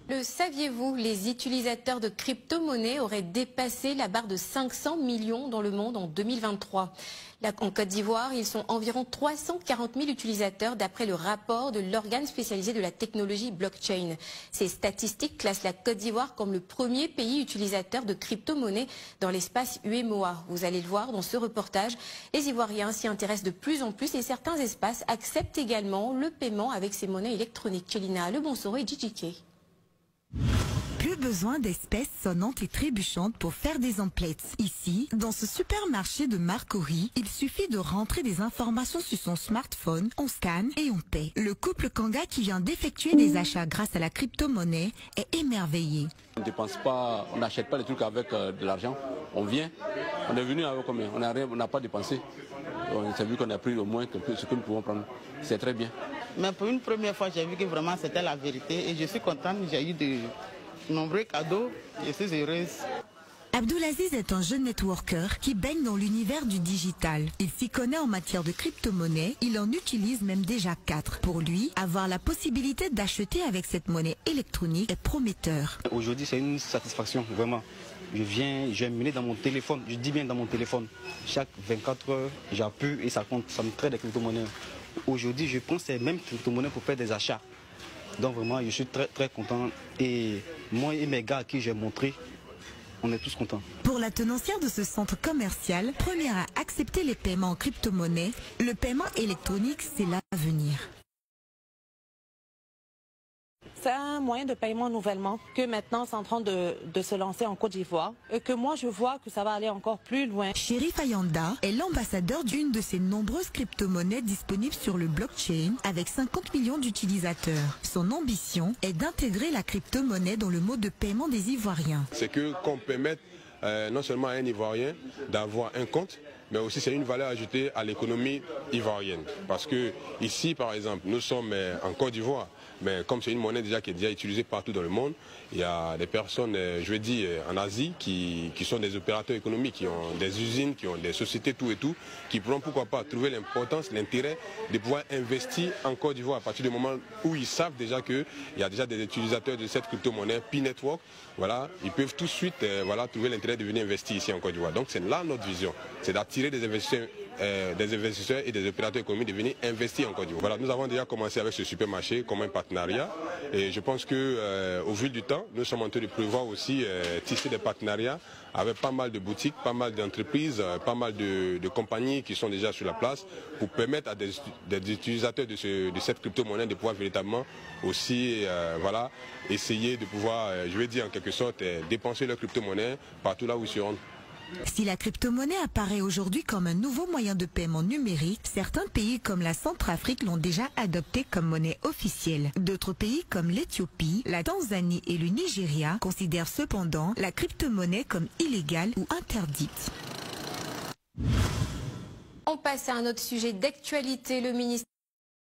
Le saviez-vous, les utilisateurs de crypto-monnaies auraient dépassé la barre de 500 millions dans le monde en 2023. Là, en Côte d'Ivoire, ils sont environ 340 000 utilisateurs d'après le rapport de l'organe spécialisé de la technologie blockchain. Ces statistiques classent la Côte d'Ivoire comme le premier pays utilisateur de crypto-monnaies dans l'espace UEMOA. Vous allez le voir dans ce reportage, les Ivoiriens s'y intéressent de plus en plus et certains espaces acceptent également le paiement avec ces monnaies électroniques. Chelina Lebonsoro et JJK. Plus besoin d'espèces sonnantes et trébuchantes pour faire des emplettes. Ici, dans ce supermarché de Marcory, il suffit de rentrer des informations sur son smartphone, on scanne et on paie. Le couple Kanga qui vient d'effectuer des achats grâce à la crypto-monnaie est émerveillé. On ne dépense pas, on n'achète pas les trucs avec de l'argent. On vient, on est venu avec combien? On n'a pas dépensé. On s'est vu qu'on a pris au moins ce que nous pouvons prendre. C'est très bien. Mais pour une première fois, j'ai vu que vraiment c'était la vérité et je suis contente. J'ai eu de nombreux cadeaux. Je suis heureuse. Abdoulaziz est un jeune networker qui baigne dans l'univers du digital. Il s'y connaît en matière de crypto-monnaie, il en utilise même déjà 4. Pour lui, avoir la possibilité d'acheter avec cette monnaie électronique est prometteur. Aujourd'hui, c'est une satisfaction, vraiment. Je vais mener dans mon téléphone, je dis bien dans mon téléphone. Chaque 24 heures, j'appuie et ça compte, ça me traite des crypto-monnaies. Aujourd'hui, je prends ces mêmes crypto-monnaies pour faire des achats. Donc vraiment, je suis très très content. Et moi et mes gars à qui j'ai montré, on est tous contents. Pour la tenancière de ce centre commercial, première à accepter les paiements en crypto-monnaie, le paiement électronique, c'est l'avenir. C'est un moyen de paiement nouvellement que maintenant c'est en train de se lancer en Côte d'Ivoire et que moi je vois que ça va aller encore plus loin. Chérif Ayanda est l'ambassadeur d'une de ces nombreuses crypto-monnaies disponibles sur le blockchain avec 50 millions d'utilisateurs. Son ambition est d'intégrer la crypto-monnaie dans le mode de paiement des Ivoiriens. C'est qu'on permette non seulement à un Ivoirien d'avoir un compte, mais aussi c'est une valeur ajoutée à l'économie ivoirienne. Parce que ici, par exemple, nous sommes en Côte d'Ivoire, mais comme c'est une monnaie déjà qui est déjà utilisée partout dans le monde, il y a des personnes, je veux dire, en Asie qui sont des opérateurs économiques, qui ont des usines, qui ont des sociétés, tout et tout, qui pourront pourquoi pas trouver l'importance, l'intérêt de pouvoir investir en Côte d'Ivoire à partir du moment où ils savent déjà qu'il y a déjà des utilisateurs de cette crypto-monnaie, P-Network, voilà, ils peuvent tout de suite voilà, trouver l'intérêt de venir investir ici en Côte d'Ivoire. Donc c'est là notre vision, c'est d'attirer des investisseurs et des opérateurs économiques de venir investir en Côte d'Ivoire. Voilà, nous avons déjà commencé avec ce supermarché comme un partenariat et je pense que au vu du temps, nous sommes en train de prévoir aussi tisser des partenariats avec pas mal de boutiques, pas mal d'entreprises, pas mal de compagnies qui sont déjà sur la place pour permettre à des utilisateurs de cette crypto-monnaie de pouvoir véritablement aussi voilà, essayer de pouvoir, je vais dire en quelque sorte, dépenser leur crypto-monnaie partout là où ils se rendent. Si la crypto-monnaie apparaît aujourd'hui comme un nouveau moyen de paiement numérique, certains pays comme la Centrafrique l'ont déjà adopté comme monnaie officielle. D'autres pays comme l'Éthiopie, la Tanzanie et le Nigeria considèrent cependant la crypto-monnaie comme illégale ou interdite. On passe à un autre sujet d'actualité. Le ministère